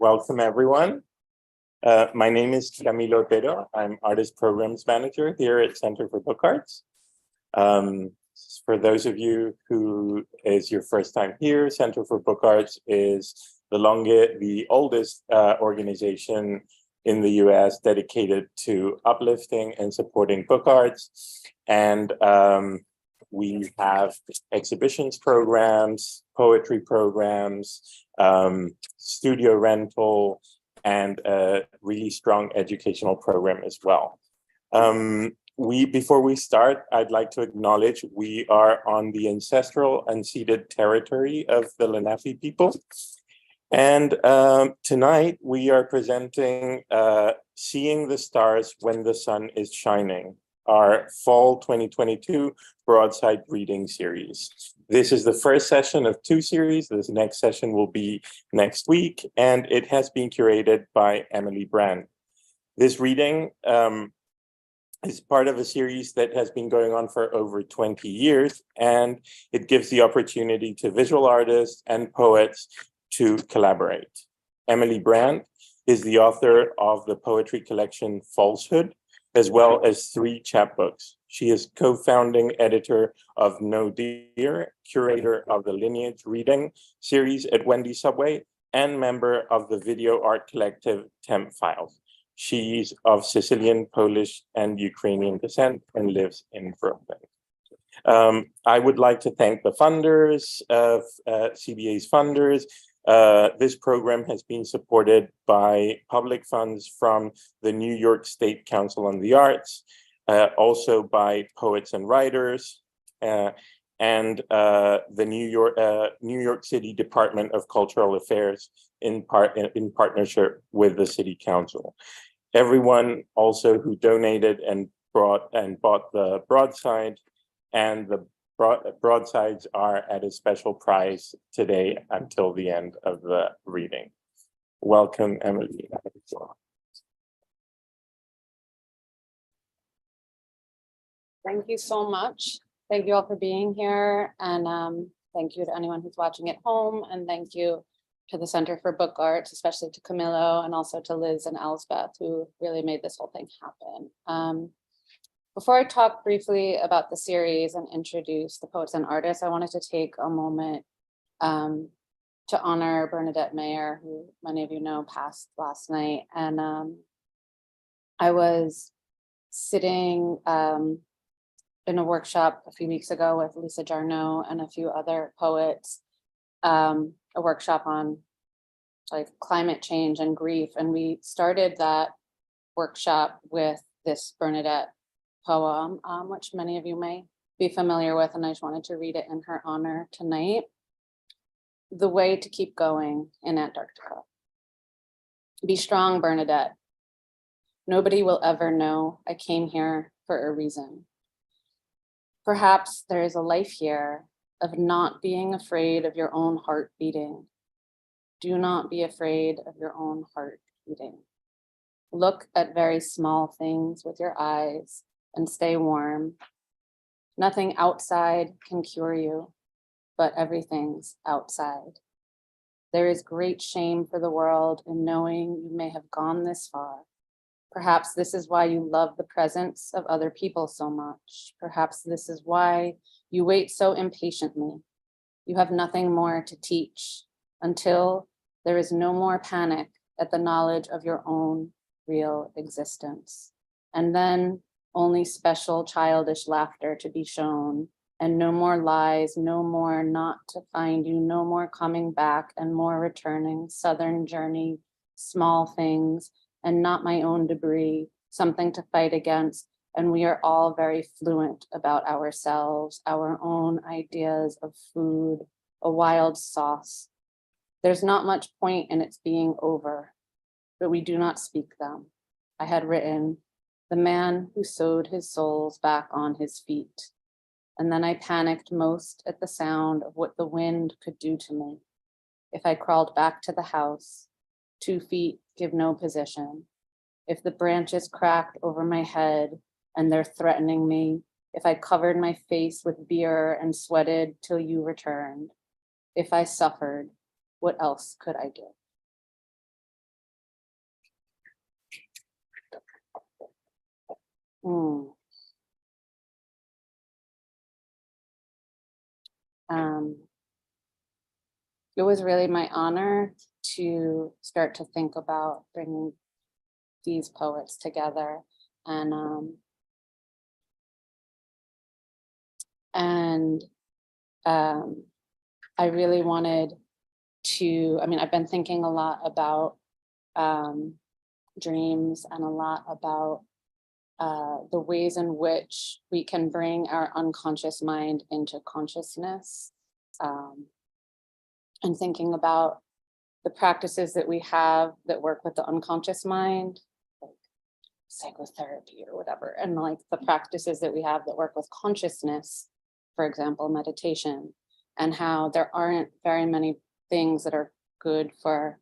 Welcome, everyone. My name is Camilo Otero. I'm Artist Programs Manager here at Center for Book Arts. For those of you who is your first time here, Center for Book Arts is the oldest organization in the US dedicated to uplifting and supporting book arts. And we have exhibitions programs, poetry programs, studio rental, and a really strong educational program as well. Before we start, I'd like to acknowledge we are on the ancestral unceded territory of the Lenape people. And tonight we are presenting Seeing the Stars When the Sun is Shining, our fall 2022 Broadside Reading Series. This is the first session of 2 series. This next session will be next week, and it has been curated by Emily Brandt. This reading is part of a series that has been going on for over 20 years, and it gives the opportunity to visual artists and poets to collaborate. Emily Brandt is the author of the poetry collection Falsehood, as well as 3 chapbooks. She is co-founding editor of No Dear, curator of the Lineage Reading Series at Wendy Subway, and member of the video art collective Temp Files. She's of Sicilian, Polish, and Ukrainian descent and lives in Brooklyn. I would like to thank the funders of CBA's funders. This program has been supported by public funds from the New York State Council on the Arts, also by poets and writers, and the New York City Department of Cultural Affairs in partnership with the City Council. Everyone also who donated and bought the broadside, and the broadsides are at a special price today until the end of the reading. Welcome, Emily. Thank you so much. Thank you all for being here, and thank you to anyone who's watching at home, and thank you to the Center for Book Arts, especially to Camilo, and also to Liz and Elsbeth, who really made this whole thing happen. Before I talk briefly about the series and introduce the poets and artists, I wanted to take a moment to honor Bernadette Mayer, who many of you know passed last night. And I was sitting in a workshop a few weeks ago with Lisa Jarno and a few other poets, a workshop on like climate change and grief. And we started that workshop with this Bernadette poem, which many of you may be familiar with, and I just wanted to read it in her honor tonight. The Way to Keep Going in Antarctica. Be strong, Bernadette. Nobody will ever know I came here for a reason. Perhaps there is a life here of not being afraid of your own heart beating. Do not be afraid of your own heart beating. Look at very small things with your eyes and stay warm. Nothing outside can cure you, but everything's outside. There is great shame for the world in knowing you may have gone this far. Perhaps this is why you love the presence of other people so much. Perhaps this is why you wait so impatiently. You have nothing more to teach until there is no more panic at the knowledge of your own real existence. And then only special childish laughter to be shown, and no more lies, no more not to find you, no more coming back and more returning, southern journey, small things, and not my own debris, something to fight against. And we are all very fluent about ourselves, our own ideas of food, a wild sauce. There's not much point in its being over, but we do not speak them. I had written, the man who sewed his soles back on his feet. And then I panicked most at the sound of what the wind could do to me. If I crawled back to the house, 2 feet give no position. If the branches cracked over my head and they're threatening me, if I covered my face with beer and sweated till you returned, if I suffered, what else could I do? It was really my honor to start to think about bringing these poets together, and I really wanted to, I've been thinking a lot about dreams and a lot about the ways in which we can bring our unconscious mind into consciousness, and thinking about the practices that we have that work with the unconscious mind, like psychotherapy or whatever, and like the practices that we have that work with consciousness, for example, meditation, and how there aren't very many things that are good for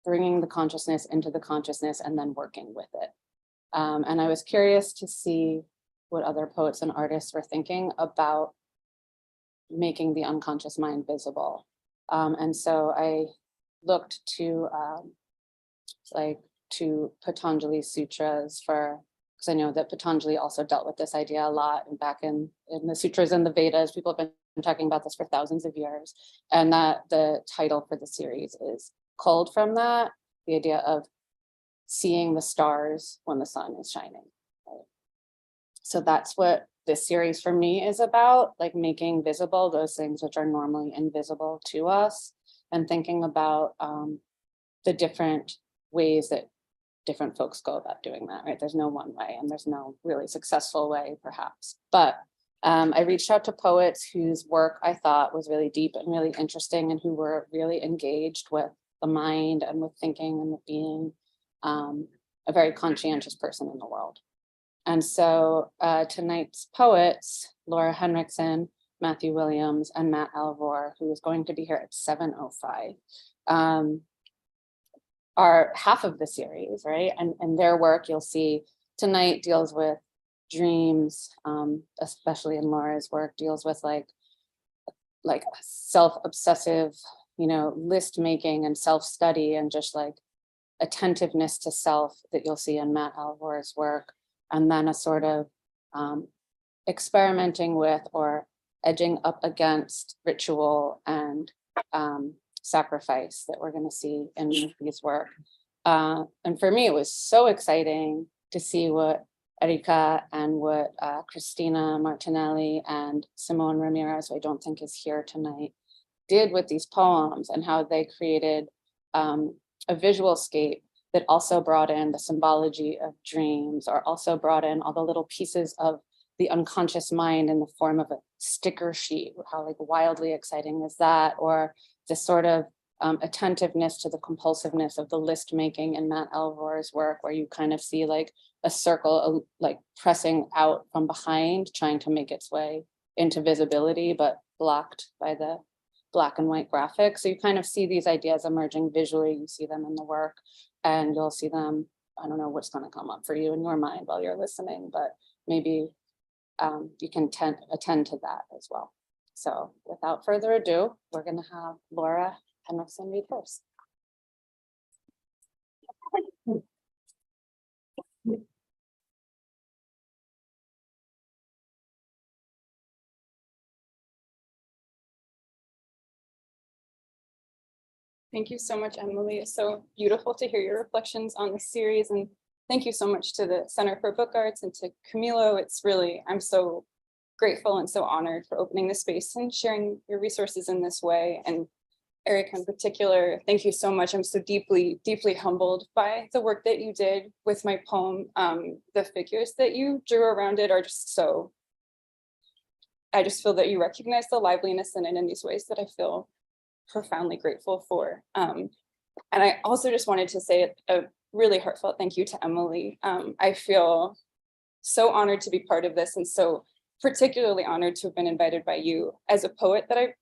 bringing the consciousness into the consciousness and then working with it. And I was curious to see what other poets and artists were thinking about making the unconscious mind visible. And so I looked to Patanjali Sutras because I know that Patanjali also dealt with this idea a lot, and back in the sutras and the Vedas, people have been talking about this for thousands of years. And that the title for the series is culled from that, the idea of seeing the stars when the sun is shining. Right? So that's what this series for me is about, like making visible those things which are normally invisible to us, and thinking about the different ways that different folks go about doing that, right? There's no one way, and there's no really successful way, perhaps. But I reached out to poets whose work I thought was really deep and really interesting, and who were really engaged with the mind and with thinking and with being a very conscientious person in the world. And so tonight's poets, Laura Henriksen, Matthew Williams, and Matt Alvor, who is going to be here at 7:05, are half of the series, right? And their work, you'll see tonight, deals with dreams, especially in Laura's work, deals with like self-obsessive, list making and self-study, and just like attentiveness to self that you'll see in Matt Alvor's work. And then a sort of experimenting with or edging up against ritual and sacrifice that we're going to see in Matthew's work. And for me, it was so exciting to see what Erika and what Christina Martinelli and Simone Ramirez, who I don't think is here tonight, did with these poems, and how they created a visual scape that also brought in the symbology of dreams, or also brought in all the little pieces of the unconscious mind in the form of a sticker sheet. How like wildly exciting is that? Or this sort of attentiveness to the compulsiveness of the list making in Matt Alvor's work, where you kind of see like a circle like pressing out from behind, trying to make its way into visibility, but blocked by the black and white graphics. So you kind of see these ideas emerging visually. You see them in the work, and you'll see them. I don't know what's going to come up for you in your mind while you're listening, but maybe you can attend to that as well. So without further ado, we're going to have Laura Henriksen read first. Thank you so much, Emily. It's so beautiful to hear your reflections on the series, and thank you so much to the Center for Book Arts and to Camilo. It's really, I'm so grateful and so honored for opening the space and sharing your resources in this way. And Erica in particular, thank you so much. I'm so deeply, deeply humbled by the work that you did with my poem. The figures that you drew around it are just so, I just feel that you recognize the liveliness in it in these ways that I feel profoundly grateful for. And I also just wanted to say a really heartfelt thank you to Emily. I feel so honored to be part of this, and so particularly honored to have been invited by you as a poet that I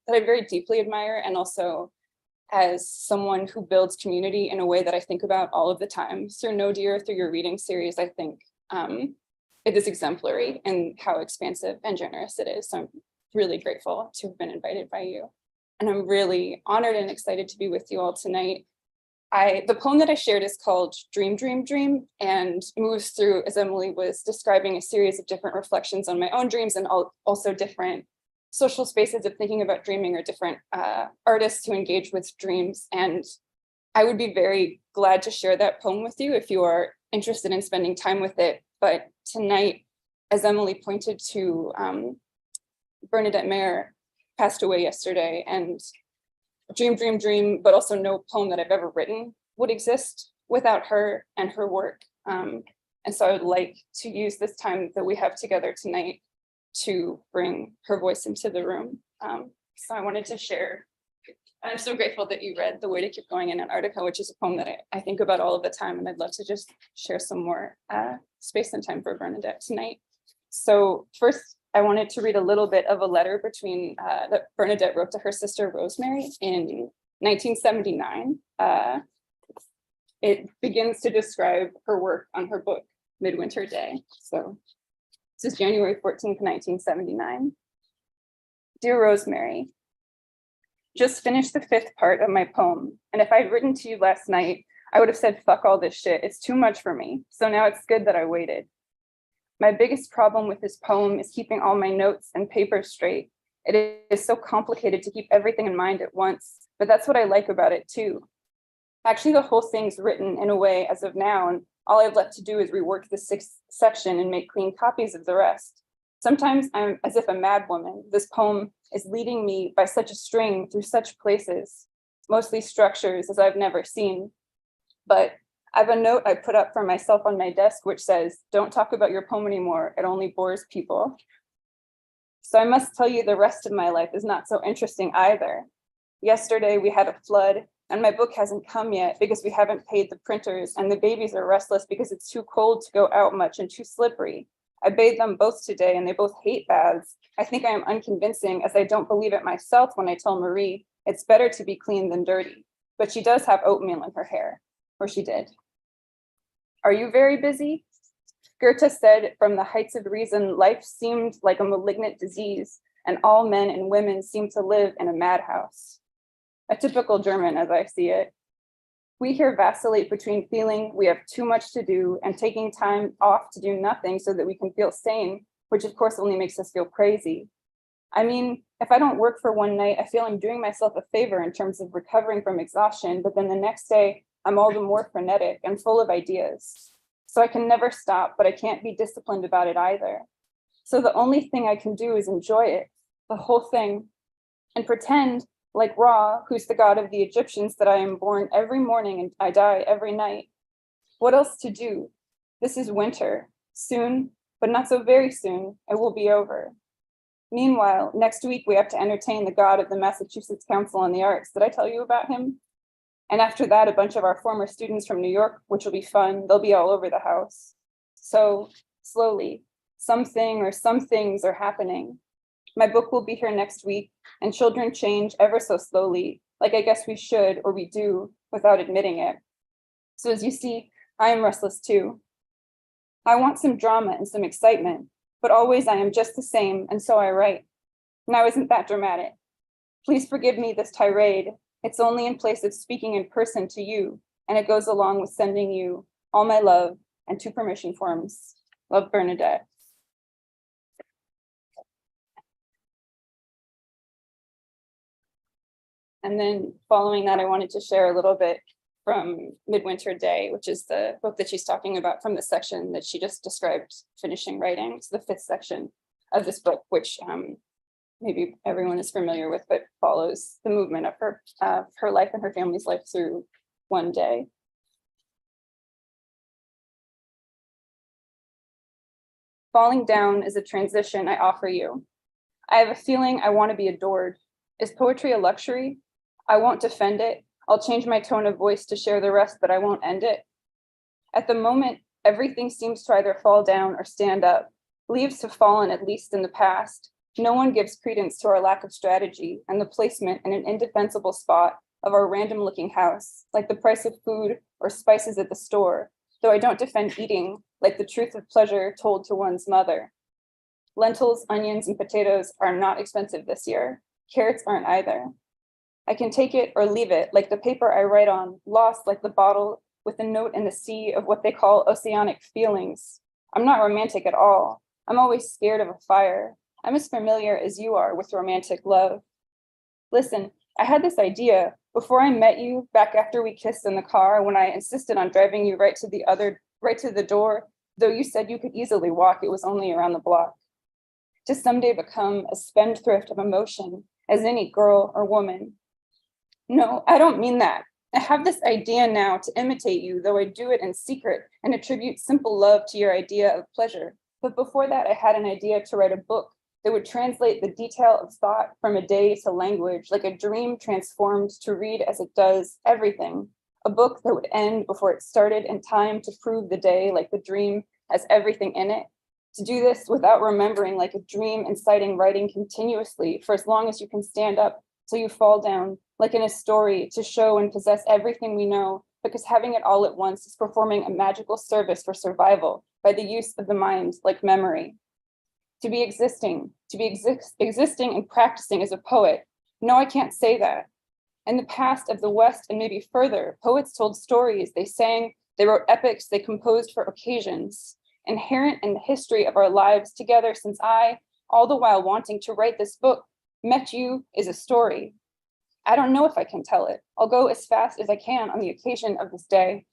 very deeply admire, and also as someone who builds community in a way that I think about all of the time. Through No Dear, through your reading series, I think it is exemplary in how expansive and generous it is. So I'm really grateful to have been invited by you. And I'm really honored and excited to be with you all tonight. The poem that I shared is called Dream, Dream, Dream, and moves through, as Emily was describing, a series of different reflections on my own dreams, and also different social spaces of thinking about dreaming, or different artists who engage with dreams. And I would be very glad to share that poem with you if you are interested in spending time with it. But tonight, as Emily pointed to, Bernadette Mayer passed away yesterday, and Dream, Dream, Dream, but also no poem that I've ever written would exist without her and her work. And so I would like to use this time that we have together tonight to bring her voice into the room. So I wanted to share. I'm so grateful that you read The Way to Keep Going in Antarctica, which is a poem that I think about all of the time, and I'd love to just share some more space and time for Bernadette tonight. So first, I wanted to read a little bit of a letter that Bernadette wrote to her sister Rosemary in 1979. It begins to describe her work on her book, Midwinter Day. So this is January 14th, 1979. Dear Rosemary, just finished the 5th part of my poem, and if I'd written to you last night, I would have said, fuck all this shit, it's too much for me. So now it's good that I waited. My biggest problem with this poem is keeping all my notes and papers straight. It is so complicated to keep everything in mind at once, but that's what I like about it too. Actually, the whole thing's written in a way as of now, and all I've left to do is rework the 6th section and make clean copies of the rest. Sometimes I'm as if a mad woman. This poem is leading me by such a string through such places, mostly structures as I've never seen. But I have a note I put up for myself on my desk, which says, "Don't talk about your poem anymore. It only bores people." So I must tell you the rest of my life is not so interesting either. Yesterday we had a flood and my book hasn't come yet because we haven't paid the printers and the babies are restless because it's too cold to go out much and too slippery. I bathed them both today and they both hate baths. I think I am unconvincing as I don't believe it myself when I tell Marie it's better to be clean than dirty, but she does have oatmeal in her hair, or she did. Are you very busy? Goethe said, from the heights of reason, life seemed like a malignant disease, and all men and women seemed to live in a madhouse. A typical German as I see it. We here vacillate between feeling we have too much to do and taking time off to do nothing so that we can feel sane, which of course only makes us feel crazy. I mean, if I don't work for one night, I feel I'm doing myself a favor in terms of recovering from exhaustion, but then the next day, I'm all the more frenetic and full of ideas. So I can never stop, but I can't be disciplined about it either. So the only thing I can do is enjoy it, the whole thing, and pretend like Ra, who's the god of the Egyptians, that I am born every morning and I die every night. What else to do? This is winter. Soon, but not so very soon, it will be over. Meanwhile, next week we have to entertain the god of the Massachusetts Council on the Arts. Did I tell you about him? And after that, a bunch of our former students from New York, which will be fun. They'll be all over the house. So slowly, something or some things are happening. My book will be here next week, and children change ever so slowly, like I guess we should or we do without admitting it. So as you see, I am restless too. I want some drama and some excitement, but always I am just the same, and so I write. Now isn't that dramatic? Please forgive me this tirade. It's only in place of speaking in person to you, and it goes along with sending you all my love and 2 permission forms. Love, Bernadette. And then following that, I wanted to share a little bit from Midwinter Day, which is the book that she's talking about from the section that she just described finishing writing. It's the 5th section of this book, which maybe everyone is familiar with, but follows the movement of her life and her family's life through one day. Falling down is a transition I offer you. I have a feeling I want to be adored. Is poetry a luxury? I won't defend it. I'll change my tone of voice to share the rest, but I won't end it. At the moment, everything seems to either fall down or stand up. Leaves have fallen, at least in the past. No one gives credence to our lack of strategy and the placement in an indefensible spot of our random-looking house, like the price of food or spices at the store, though I don't defend eating, like the truth of pleasure told to one's mother. Lentils, onions, and potatoes are not expensive this year. Carrots aren't either. I can take it or leave it, like the paper I write on, lost like the bottle with a note in the sea of what they call oceanic feelings. I'm not romantic at all. I'm always scared of a fire. I'm as familiar as you are with romantic love. Listen, I had this idea before I met you, back after we kissed in the car, when I insisted on driving you right to the door, though you said you could easily walk, it was only around the block. To someday become a spendthrift of emotion, as any girl or woman. No, I don't mean that. I have this idea now to imitate you, though I do it in secret and attribute simple love to your idea of pleasure. But before that, I had an idea to write a book that would translate the detail of thought from a day to language, like a dream transformed to read as it does everything. A book that would end before it started in time to prove the day, like the dream has everything in it. To do this without remembering, like a dream inciting writing continuously for as long as you can stand up till you fall down, like in a story, to show and possess everything we know, because having it all at once is performing a magical service for survival by the use of the mind, like memory. To be existing and practicing as a poet. No, I can't say that. In the past of the West and maybe further, poets told stories, they sang, they wrote epics, they composed for occasions. Inherent in the history of our lives together since I, all the while wanting to write this book, met you is a story. I don't know if I can tell it. I'll go as fast as I can on the occasion of this day.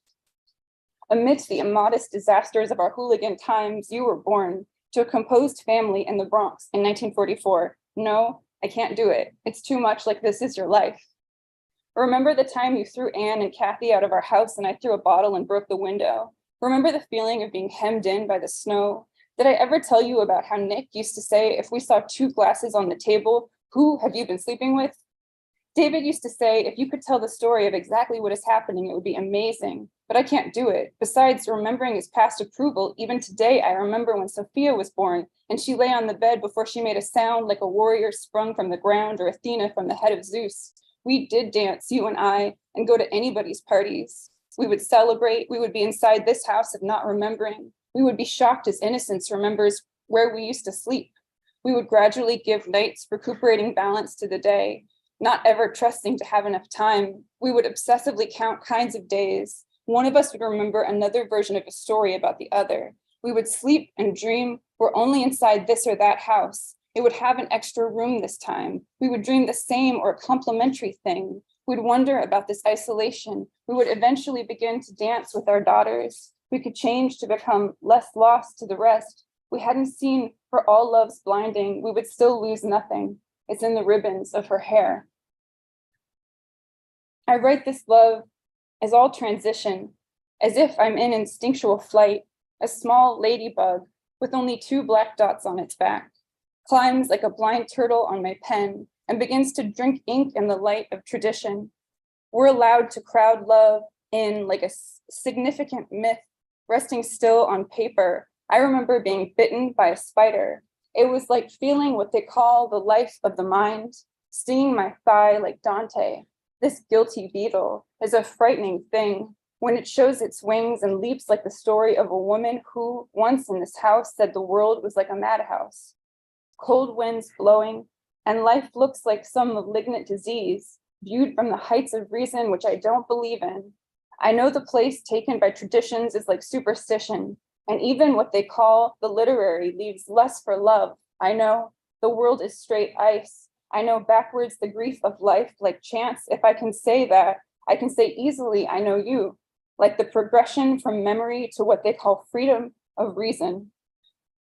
Amidst the immodest disasters of our hooligan times, you were born to a composed family in the Bronx in 1944. No, I can't do it. It's too much like this is your life. Remember the time you threw Anne and Kathy out of our house and I threw a bottle and broke the window? Remember the feeling of being hemmed in by the snow? Did I ever tell you about how Nick used to say, if we saw 2 glasses on the table, who have you been sleeping with? David used to say, if you could tell the story of exactly what is happening, it would be amazing, but I can't do it. Besides, remembering is past approval. Even today, I remember when Sophia was born and she lay on the bed before she made a sound like a warrior sprung from the ground or Athena from the head of Zeus. We did dance, you and I, and go to anybody's parties. We would celebrate. We would be inside this house of not remembering. We would be shocked as innocence remembers where we used to sleep. We would gradually give nights recuperating balance to the day, not ever trusting to have enough time. We would obsessively count kinds of days. One of us would remember another version of a story about the other. We would sleep and dream we're only inside this or that house. It would have an extra room this time. We would dream the same or a complementary thing. We'd wonder about this isolation. We would eventually begin to dance with our daughters. We could change to become less lost to the rest. We hadn't seen for all love's blinding. We would still lose nothing. It's in the ribbons of her hair. I write this love as all transition, as if I'm in instinctual flight, a small ladybug with only 2 black dots on its back, climbs like a blind turtle on my pen and begins to drink ink in the light of tradition. We're allowed to crowd love in like a significant myth, resting still on paper. I remember being bitten by a spider. It was like feeling what they call the life of the mind, stinging my thigh like Dante. This guilty beetle is a frightening thing when it shows its wings and leaps like the story of a woman who once in this house said the world was like a madhouse. Cold winds blowing, and life looks like some malignant disease, viewed from the heights of reason, which I don't believe in. I know the place taken by traditions is like superstition, and even what they call the literary leaves less for love. I know the world is straight ice. I know backwards the grief of life like chance. If I can say that, I can say easily, I know you, like the progression from memory to what they call freedom of reason.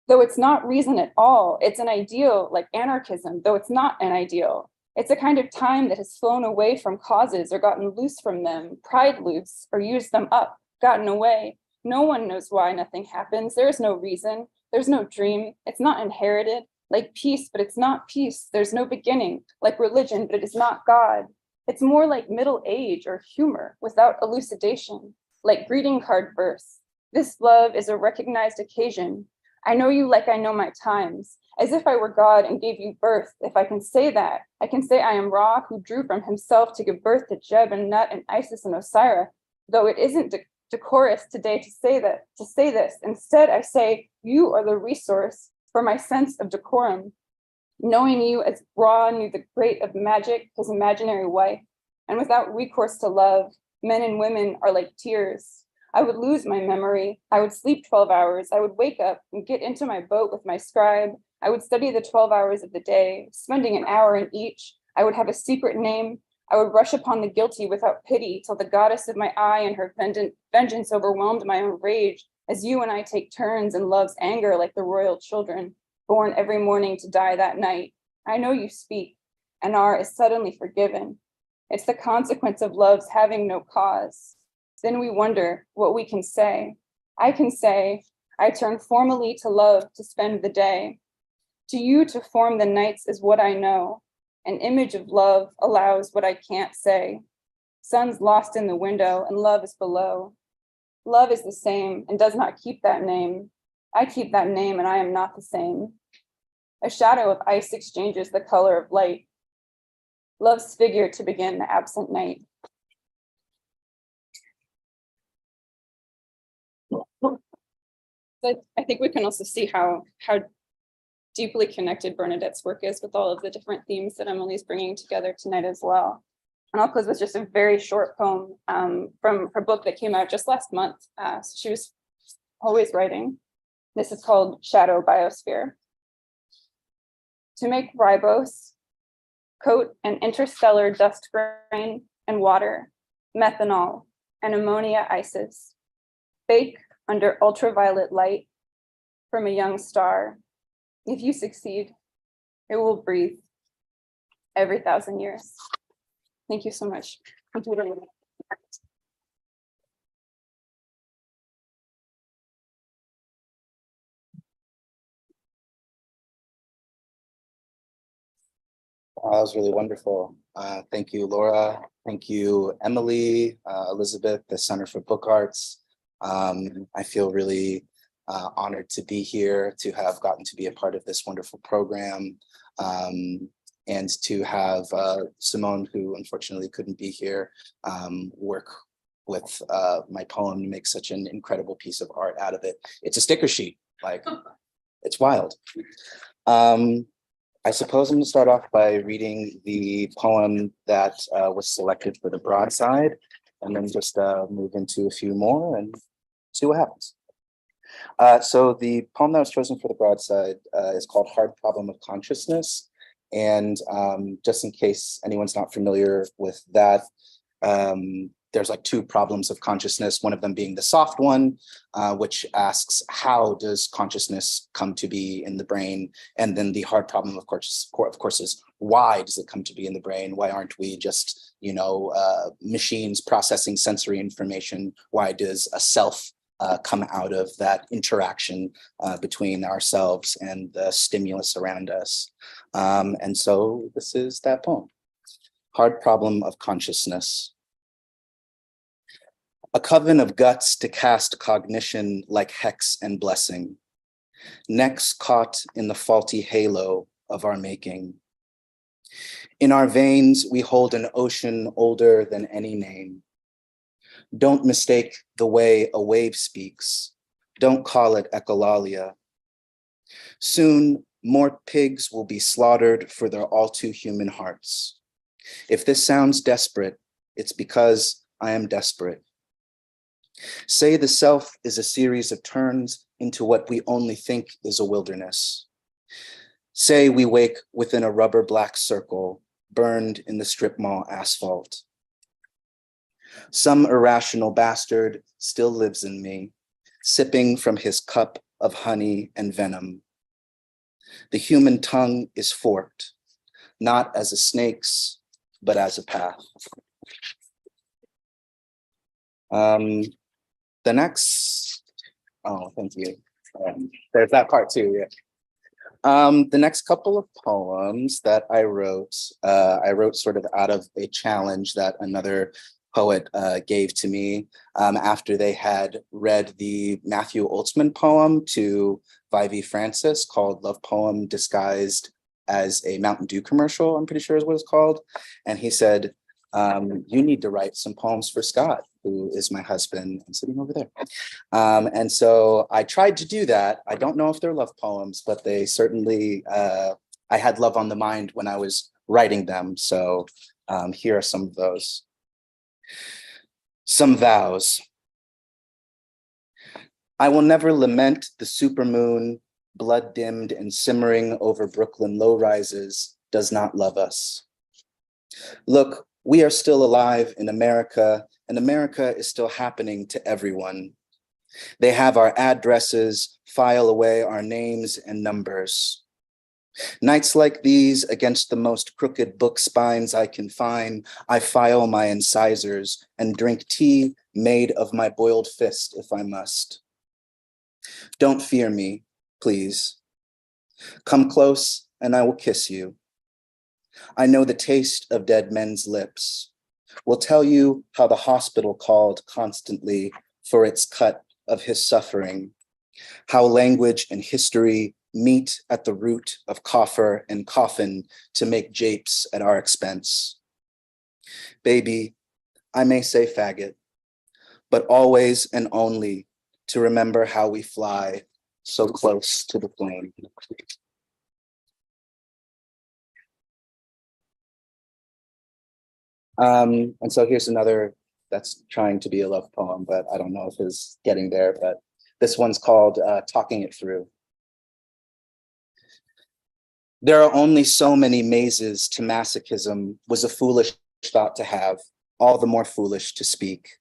Though it's not reason at all, it's an ideal like anarchism, though it's not an ideal. It's a kind of time that has flown away from causes or gotten loose from them, pried loose or used them up, gotten away. No one knows why nothing happens. There is no reason. There's no dream. It's not inherited. Like peace, but it's not peace. There's no beginning. Like religion, but it is not God. It's more like middle age or humor without elucidation, like greeting card verse. This love is a recognized occasion. I know you like I know my times, as if I were God and gave you birth. If I can say that, I can say I am Ra, who drew from himself to give birth to Jeb and Nut and Isis and Osiris, though it isn't decorous today to say this. Instead, I say you are the resource for my sense of decorum. Knowing you as Ra knew the great of magic, his imaginary wife, and without recourse to love, men and women are like tears. I would lose my memory. I would sleep 12 hours. I would wake up and get into my boat with my scribe. I would study the 12 hours of the day, spending an hour in each. I would have a secret name. I would rush upon the guilty without pity till the goddess of my eye and her vengeance overwhelmed my own rage, as you and I take turns in love's anger like the royal children, born every morning to die that night. I know you speak, and is suddenly forgiven. It's the consequence of love's having no cause. Then we wonder what we can say. I can say, I turn formally to love to spend the day. To you to form the nights is what I know. An image of love allows what I can't say. Sun's lost in the window and love is below. Love is the same and does not keep that name. I keep that name and I am not the same. A shadow of ice exchanges the color of light. Love's figure to begin the absent night. But I think we can also see how deeply connected Bernadette's work is with all of the different themes that Emily's bringing together tonight as well. And I'll close with just a very short poem from her book that came out just last month. So she was always writing. This is called Shadow Biosphere. To make ribose, coat an interstellar dust grain and water, methanol, and ammonia ices. Bake under ultraviolet light from a young star. If you succeed, it will breathe every 1,000 years. Thank you so much. That was really wonderful. Thank you, Laura. Thank you, Emily, Elizabeth, the Center for Book Arts. I feel really honored to be here, to have gotten to be a part of this wonderful program, and to have Simone, who unfortunately couldn't be here, work with my poem to make such an incredible piece of art out of it. It's a sticker sheet, like, it's wild. I suppose I'm going to start off by reading the poem that was selected for the broadside, and then just move into a few more and see what happens. So the poem that was chosen for the broadside is called Hard Problem of Consciousness. And just in case anyone's not familiar with that, there's like two problems of consciousness, one of them being the soft one, which asks, how does consciousness come to be in the brain? And then the hard problem, of course, is why does it come to be in the brain? Why aren't we just, machines processing sensory information? Why does a self come out of that interaction between ourselves and the stimulus around us? And so this is that poem, Hard Problem of Consciousness. A coven of guts to cast cognition like hex and blessing, necks caught in the faulty halo of our making. In our veins, we hold an ocean older than any name. Don't mistake the way a wave speaks. Don't call it echolalia. Soon, more pigs will be slaughtered for their all too human hearts. If this sounds desperate, it's because I am desperate. Say the self is a series of turns into what we only think is a wilderness. Say we wake within a rubber black circle burned in the strip mall asphalt. Some irrational bastard still lives in me, sipping from his cup of honey and venom. The human tongue is forked, not as a snake's, but as a path. The next, oh, thank you. There's that part too, yeah. The next couple of poems that I wrote sort of out of a challenge that another poet gave to me after they had read the Matthew Oltzman poem to Vivi Francis called Love Poem Disguised as a Mountain Dew commercial, I'm pretty sure is what it's called. And he said, you need to write some poems for Scott, who is my husband and sitting over there. And so I tried to do that. I don't know if they're love poems, but they certainly, I had love on the mind when I was writing them. So here are some of those. Some vows. I will never lament the supermoon, blood dimmed and simmering over Brooklyn low-rises, does not love us. Look, we are still alive in America, and America is still happening to everyone. They have our addresses, file away our names and numbers. Nights like these, against the most crooked book spines I can find, I file my incisors and drink tea made of my boiled fist if I must. Don't fear me, please. Come close and I will kiss you. I know the taste of dead men's lips. Will tell you how the hospital called constantly for its cut of his suffering, how language and history meet at the root of coffer and coffin to make japes at our expense. Baby, I may say faggot, but always and only to remember how we fly so close to the flame. And so here's another that's trying to be a love poem, but I don't know if it's getting there, but this one's called Talking It Through. There are only so many mazes to masochism was a foolish thought to have, all the more foolish to speak.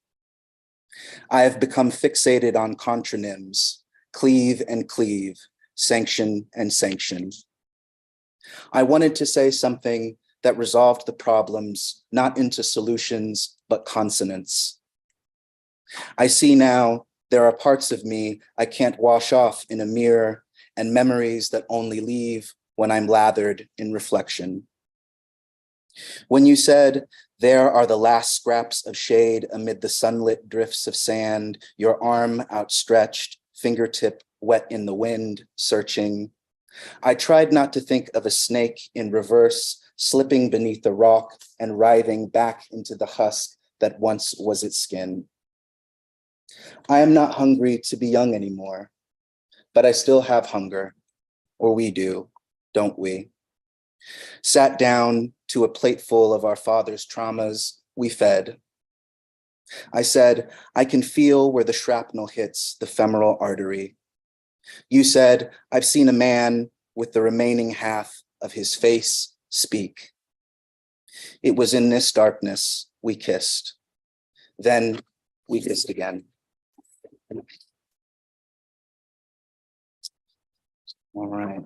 I have become fixated on contronyms, cleave and cleave, sanction and sanction. I wanted to say something that resolved the problems, not into solutions, but consonants. I see now there are parts of me I can't wash off in a mirror, and memories that only leave when I'm lathered in reflection. When you said, there are the last scraps of shade amid the sunlit drifts of sand, your arm outstretched, fingertip wet in the wind, searching, I tried not to think of a snake in reverse, slipping beneath a rock and writhing back into the husk that once was its skin. I am not hungry to be young anymore, but I still have hunger, or we do, don't we? Sat down to a plateful of our father's traumas, we fed. I said, I can feel where the shrapnel hits the femoral artery. You said, I've seen a man with the remaining half of his face speak. It was in this darkness we kissed. Then we kissed again. All right.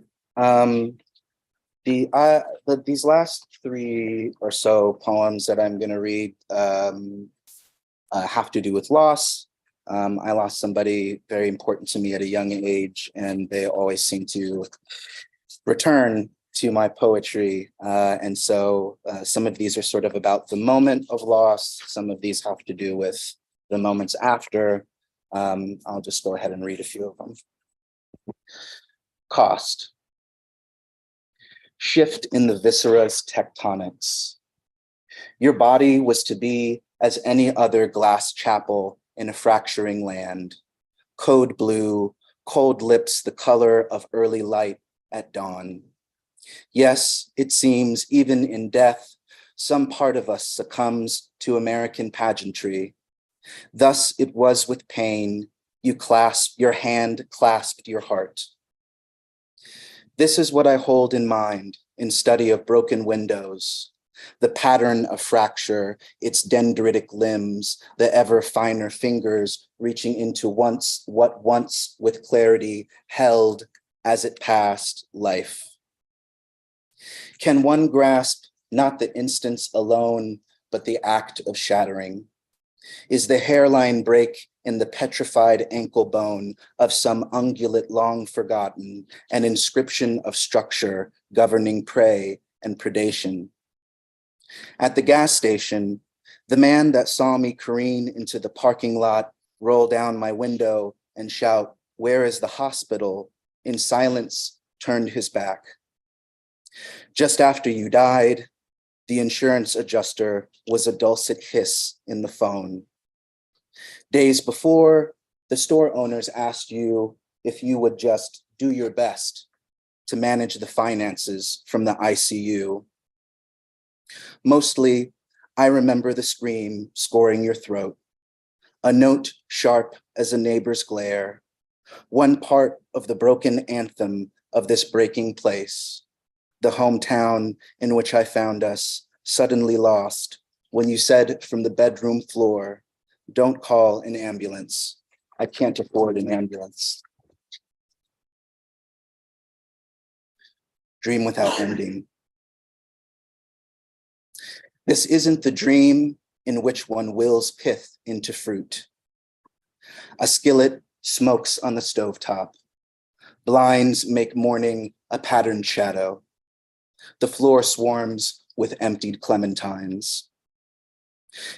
These last three or so poems that I'm going to read have to do with loss. I lost somebody very important to me at a young age, and they always seem to return to my poetry. And so some of these are sort of about the moment of loss. Some of these have to do with the moments after. I'll just go ahead and read a few of them. Cost. Shift in the viscera's tectonics. Your body was to be as any other glass chapel in a fracturing land. Code blue, cold lips the color of early light at dawn. Yes, it seems even in death, some part of us succumbs to American pageantry. Thus it was with pain, your hand clasped your heart. This is what I hold in mind in study of broken windows, the pattern of fracture, its dendritic limbs, the ever finer fingers reaching into what once with clarity held as it passed life. Can one grasp not the instance alone, but the act of shattering? Is the hairline break in the petrified ankle bone of some ungulate long forgotten, an inscription of structure governing prey and predation? At the gas station, the man that saw me careen into the parking lot, roll down my window and shout, "Where is the hospital?" in silence turned his back. Just after you died, the insurance adjuster was a dulcet hiss in the phone. Days before, the store owners asked you if you would just do your best to manage the finances from the ICU. Mostly, I remember the scream scoring your throat, a note sharp as a neighbor's glare, one part of the broken anthem of this breaking place, the hometown in which I found us, suddenly lost, when you said from the bedroom floor, "Don't call an ambulance. I can't afford an ambulance." Dream without ending. This isn't the dream in which one wills pith into fruit. A skillet smokes on the stovetop. Blinds make morning a patterned shadow. The floor swarms with emptied clementines.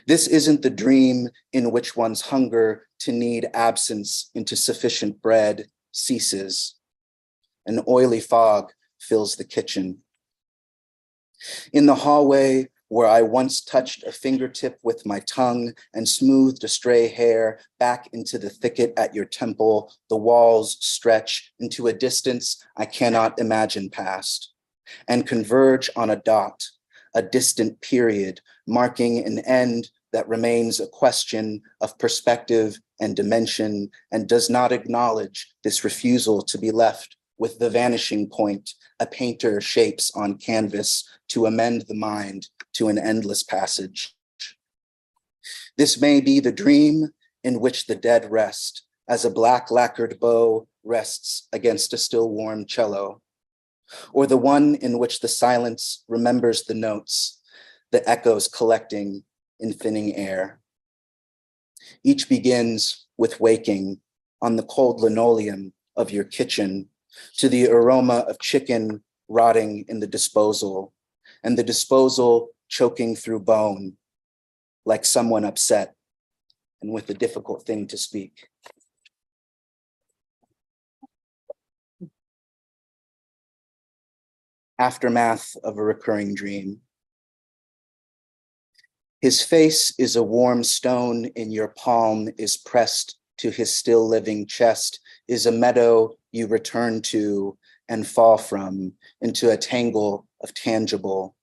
This isn't the dream in which one's hunger to need absence into sufficient bread ceases. An oily fog fills the kitchen. In the hallway where I once touched a fingertip with my tongue and smoothed a stray hair back into the thicket at your temple, the walls stretch into a distance I cannot imagine past and converge on a dot, a distant period marking an end that remains a question of perspective and dimension and does not acknowledge this refusal to be left with the vanishing point a painter shapes on canvas to amend the mind to an endless passage. This may be the dream in which the dead rest as a black lacquered bow rests against a still warm cello. or the one in which the silence remembers the notes, the echoes collecting in thinning air. Each begins with waking on the cold linoleum of your kitchen to the aroma of chicken rotting in the disposal, and the disposal choking through bone like someone upset and with a difficult thing to speak. Aftermath of a recurring dream. His face is a warm stone in your palm, is pressed to his still living chest, is a meadow you return to and fall from into a tangle of tangible.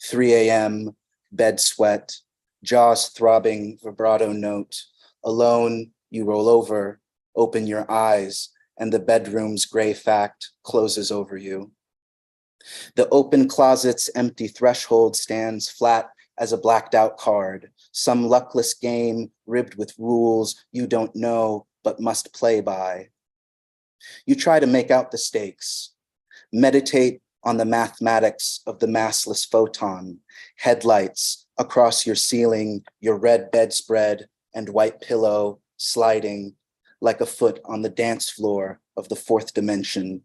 3 a.m., bed sweat, jaws throbbing vibrato note. Alone, you roll over, open your eyes, and the bedroom's gray fact closes over you. The open closet's empty threshold stands flat as a blacked out card, some luckless game ribbed with rules you don't know but must play by. You try to make out the stakes, meditate on the mathematics of the massless photon, headlights across your ceiling, your red bedspread and white pillow sliding like a foot on the dance floor of the fourth dimension.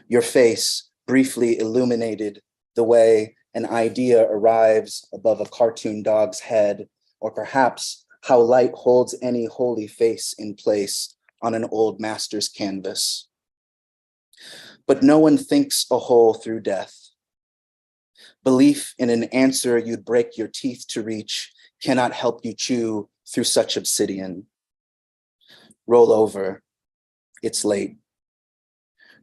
Your face briefly illuminated the way an idea arrives above a cartoon dog's head, or perhaps how light holds any holy face in place on an old master's canvas. But no one thinks a hole through death. Belief in an answer you'd break your teeth to reach cannot help you chew through such obsidian. Roll over. It's late.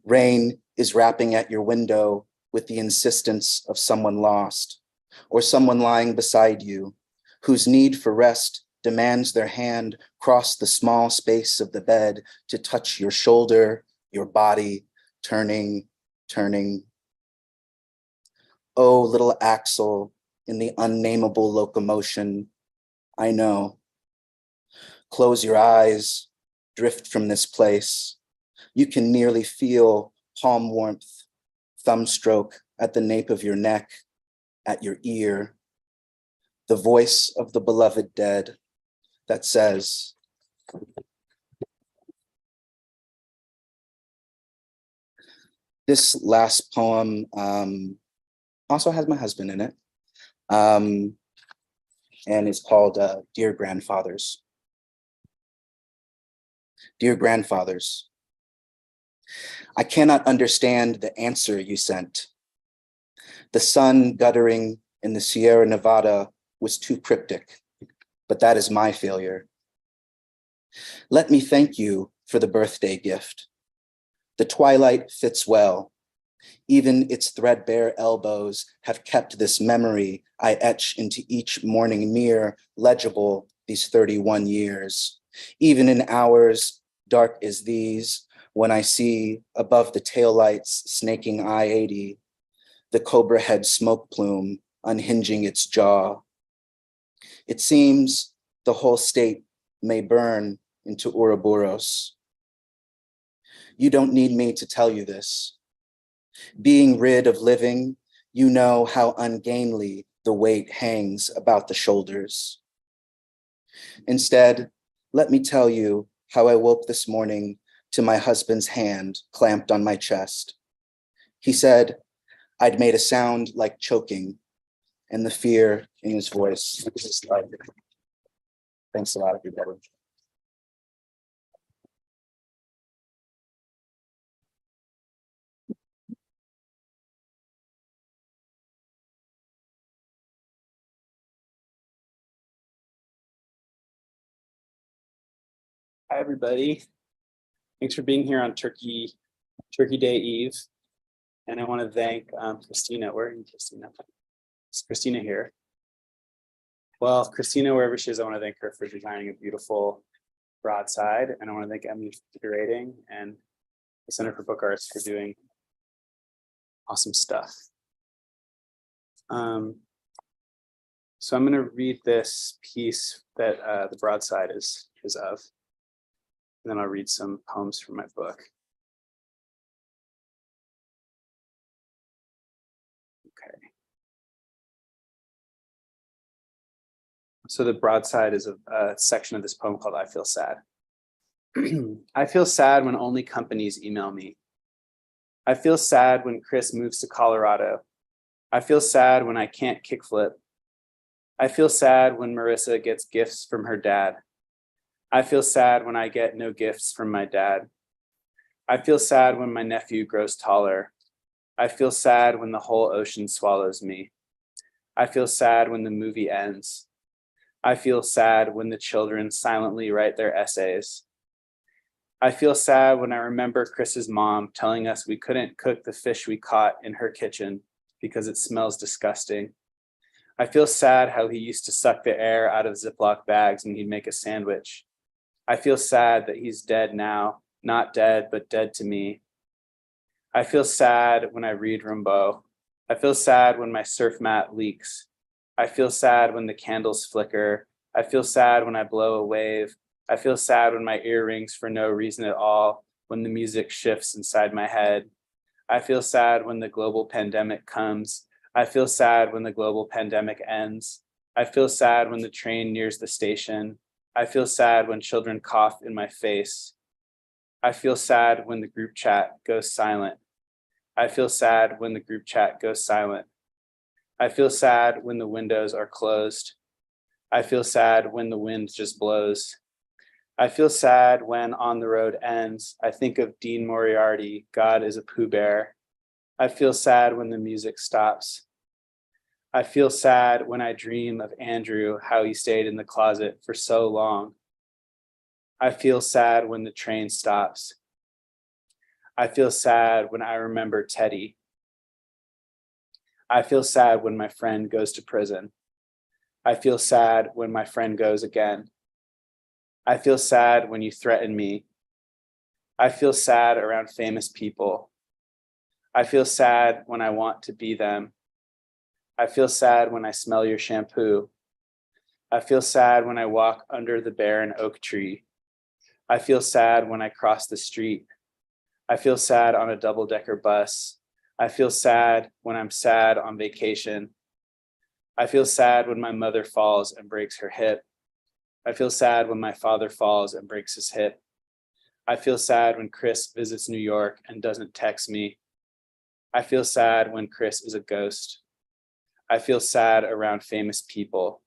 Rain is rapping at your window with the insistence of someone lost, or someone lying beside you, whose need for rest demands their hand cross the small space of the bed to touch your shoulder, your body, turning. Oh, little axle in the unnameable locomotion, I know. Close your eyes, drift from this place. You can nearly feel palm warmth, thumb stroke at the nape of your neck, at your ear, the voice of the beloved dead that says, this last poem also has my husband in it, and it's called Dear Grandfathers. Dear grandfathers, I cannot understand the answer you sent. The sun guttering in the Sierra Nevada was too cryptic, but that is my failure. Let me thank you for the birthday gift. The twilight fits well. Even its threadbare elbows have kept this memory I etch into each morning mirror legible these 31 years. Even in hours dark as these, when I see above the taillights snaking I-80, the cobra head smoke plume unhinging its jaw. It seems the whole state may burn into Ouroboros. You don't need me to tell you this. Being rid of living, you know how ungainly the weight hangs about the shoulders. Instead, let me tell you how I woke this morning to my husband's hand clamped on my chest. He said I'd made a sound like choking, and the fear in his voice is like, thanks a lot, everybody. Hi, everybody. Thanks for being here on Turkey Day Eve. And I want to thank Christina. Where are you, Christina? Is Christina here? Well, Christina, wherever she is, I want to thank her for designing a beautiful broadside. And I want to thank Emily for curating and the Center for Book Arts for doing awesome stuff. So I'm going to read this piece that the broadside is of. And then I'll read some poems from my book. Okay. So the broadside is a section of this poem called I Feel Sad. I feel sad when only companies email me. I feel sad when Chris moves to Colorado. I feel sad when I can't kickflip. I feel sad when Marissa gets gifts from her dad. I feel sad when I get no gifts from my dad. I feel sad when my nephew grows taller. I feel sad when the whole ocean swallows me. I feel sad when the movie ends. I feel sad when the children silently write their essays. I feel sad when I remember Chris's mom telling us we couldn't cook the fish we caught in her kitchen because it smells disgusting. I feel sad how he used to suck the air out of Ziploc bags when he'd make a sandwich. I feel sad that he's dead now, not dead, but dead to me. I feel sad when I read Rimbaud. I feel sad when my surf mat leaks. I feel sad when the candles flicker. I feel sad when I blow a wave. I feel sad when my earrings for no reason at all, when the music shifts inside my head. I feel sad when the global pandemic comes. I feel sad when the global pandemic ends. I feel sad when the train nears the station. I feel sad when children cough in my face. I feel sad when the group chat goes silent. I feel sad when the group chat goes silent. I feel sad when the windows are closed. I feel sad when the wind just blows. I feel sad when On the Road ends. I think of Dean Moriarty, God is a Pooh Bear. I feel sad when the music stops. I feel sad when I dream of Andrew, how he stayed in the closet for so long. I feel sad when the train stops. I feel sad when I remember Teddy. I feel sad when my friend goes to prison. I feel sad when my friend goes again. I feel sad when you threaten me. I feel sad around famous people. I feel sad when I want to be them. I feel sad when I smell your shampoo. I feel sad when I walk under the barren oak tree. I feel sad when I cross the street. I feel sad on a double-decker bus. I feel sad when I'm sad on vacation. I feel sad when my mother falls and breaks her hip. I feel sad when my father falls and breaks his hip. I feel sad when Chris visits New York and doesn't text me. I feel sad when Chris is a ghost. I feel sad around famous people.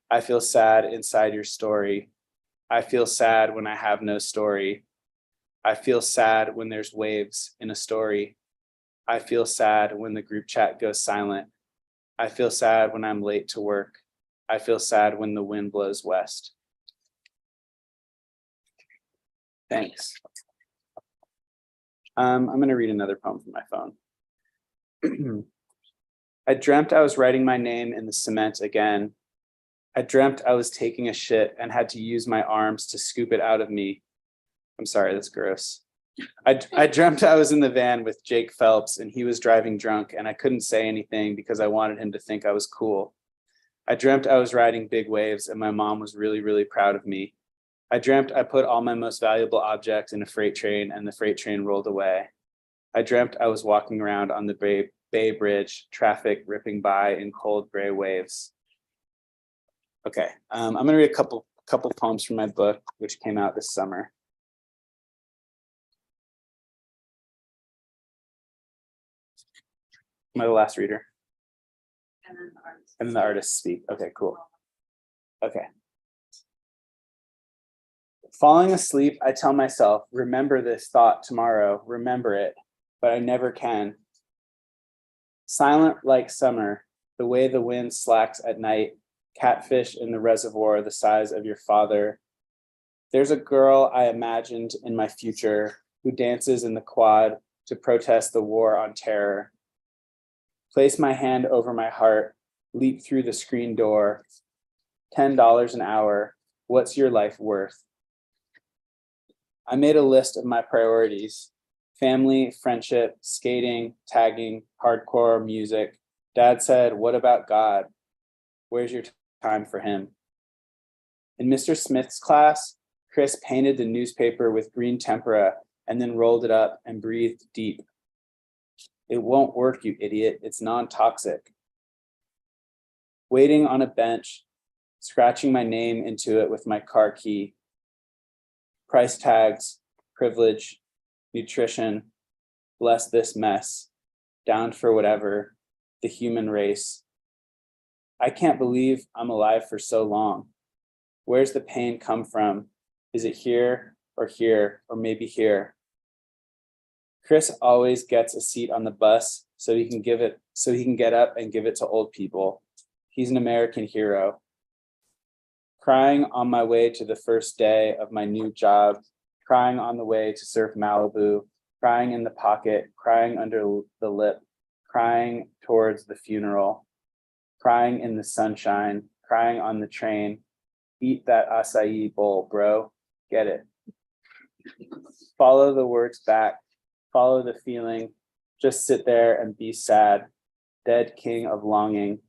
I feel sad inside your story. I feel sad when I have no story. I feel sad when there's waves in a story. I feel sad when the group chat goes silent. I feel sad when I'm late to work. I feel sad when the wind blows west. Thanks. I'm going to read another poem from my phone. I dreamt I was writing my name in the cement again. I dreamt I was taking a shit and had to use my arms to scoop it out of me. I'm sorry, that's gross. I dreamt I was in the van with Jake Phelps and he was driving drunk and I couldn't say anything because I wanted him to think I was cool. I dreamt I was riding big waves and my mom was really, really proud of me. I dreamt I put all my most valuable objects in a freight train and the freight train rolled away. I dreamt I was walking around on the Bay Bridge, traffic ripping by in cold gray waves. Okay, I'm gonna read a couple poems from my book, which came out this summer. Am I the last reader? And then the artists speak. Okay, cool. Okay. Falling asleep, I tell myself, remember this thought tomorrow, remember it, but I never can. Silent like summer, the way the wind slacks at night, catfish in the reservoir the size of your father. There's a girl I imagined in my future who dances in the quad to protest the war on terror. Place my hand over my heart, leap through the screen door. $10 an hour, what's your life worth? I made a list of my priorities: family, friendship, skating, tagging, hardcore, music. Dad said, what about God? Where's your time for him? In Mr. Smith's class, Chris painted the newspaper with green tempera and then rolled it up and breathed deep. It won't work, you idiot. It's non-toxic. Waiting on a bench, scratching my name into it with my car key. Price tags, privilege, nutrition, bless this mess, down for whatever, the human race. I can't believe I'm alive for so long. Where's the pain come from? Is it here, or maybe here? Chris always gets a seat on the bus so he can get up and give it to old people. He's an American hero. Crying on my way to the first day of my new job, crying on the way to surf Malibu, crying in the pocket, crying under the lip, crying towards the funeral, crying in the sunshine, crying on the train. Eat that acai bowl, bro. Get it. Follow the words back. Follow the feeling. Just sit there and be sad. Dead king of longing.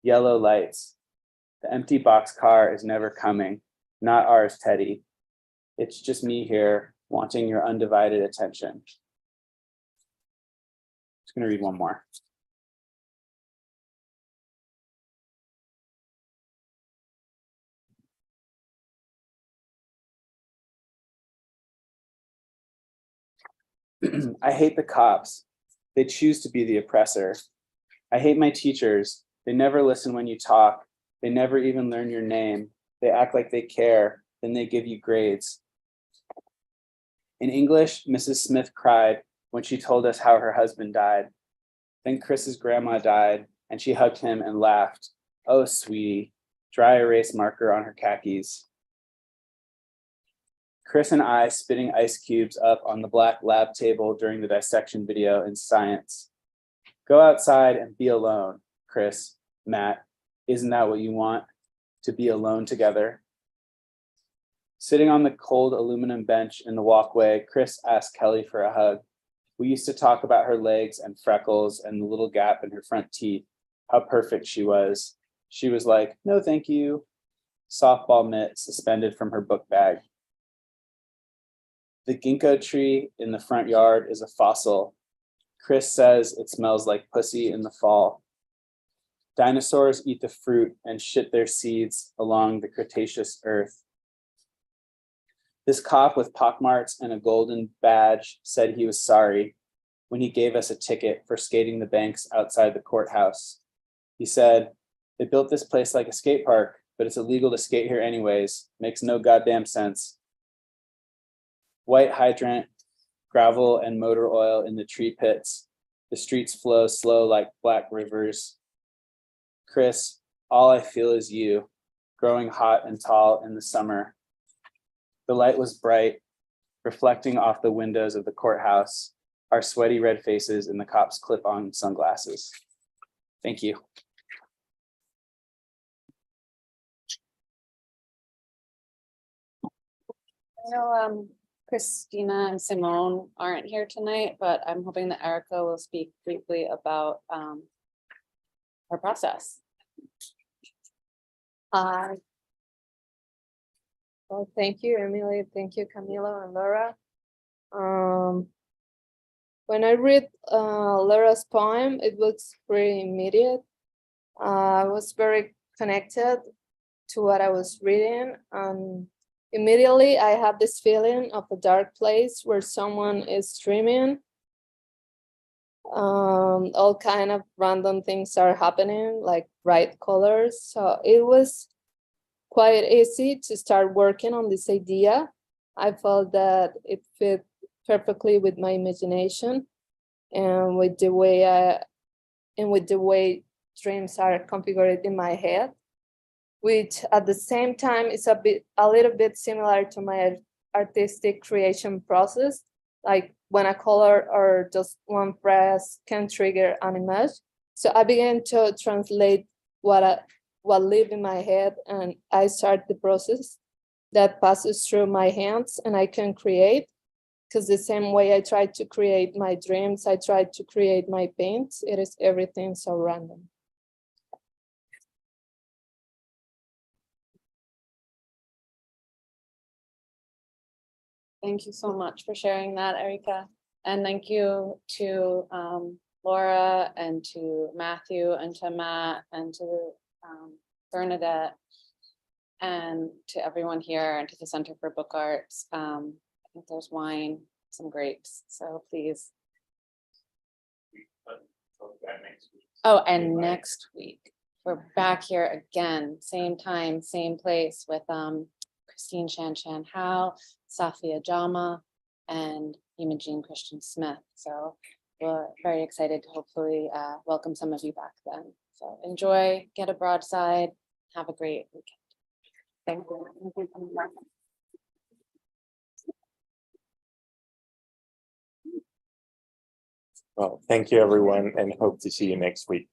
Yellow lights. The empty box car is never coming. Not ours, Teddy. It's just me here wanting your undivided attention. Just going to read one more. I hate the cops. They choose to be the oppressor. I hate my teachers. They never listen when you talk. They never even learn your name. They act like they care. Then they give you grades. In English, Mrs. Smith cried when she told us how her husband died. Then Chris's grandma died, and she hugged him and laughed. Oh, sweetie, dry erase marker on her khakis. Chris and I spitting ice cubes up on the black lab table during the dissection video in science. Go outside and be alone, Chris, Matt. Isn't that what you want? To be alone together? Sitting on the cold aluminum bench in the walkway, Chris asked Kelly for a hug. We used to talk about her legs and freckles and the little gap in her front teeth, how perfect she was. She was like, no, thank you. Softball mitt suspended from her book bag. The ginkgo tree in the front yard is a fossil. Chris says it smells like pussy in the fall. Dinosaurs eat the fruit and shit their seeds along the Cretaceous earth. This cop with pockmarks and a golden badge said he was sorry when he gave us a ticket for skating the banks outside the courthouse. He said, they built this place like a skate park, but it's illegal to skate here anyways. Makes no goddamn sense. White hydrant, gravel and motor oil in the tree pits. The streets flow slow like black rivers. Chris, all I feel is you, growing hot and tall in the summer. The light was bright, reflecting off the windows of the courthouse, our sweaty red faces in the cops' clip-on sunglasses. Thank you. I know Christina and Simone aren't here tonight, but I'm hoping that Erica will speak briefly about her process. Well, thank you, Emily. Thank you, Camilo and Laura. When I read Laura's poem, it was pretty immediate. I was very connected to what I was reading. Immediately, I had this feeling of a dark place where someone is dreaming. All kind of random things are happening, like bright colors. So it was quite easy to start working on this idea. I felt that it fit perfectly with my imagination and with the way dreams are configured in my head, which at the same time is a little bit similar to my artistic creation process, like when a color or just one phrase can trigger an image. So I began to translate what lived in my head, and I start the process that passes through my hands, and I can create, because the same way I try to create my dreams, I try to create my paints. It is everything so random. Thank you so much for sharing that, Erica. And thank you to Laura and to Matthew and to Matt and to Bernadette and to everyone here and to the Center for Book Arts. I think there's wine, some grapes, so please. Oh, and next week, we're back here again, same time, same place with Christine Shan Howe, Safia Jama, and Imogene Christian Smith. So we're very excited to hopefully welcome some of you back then. So enjoy, get a broadside, have a great weekend. Thank you. Well, thank you, everyone, and hope to see you next week.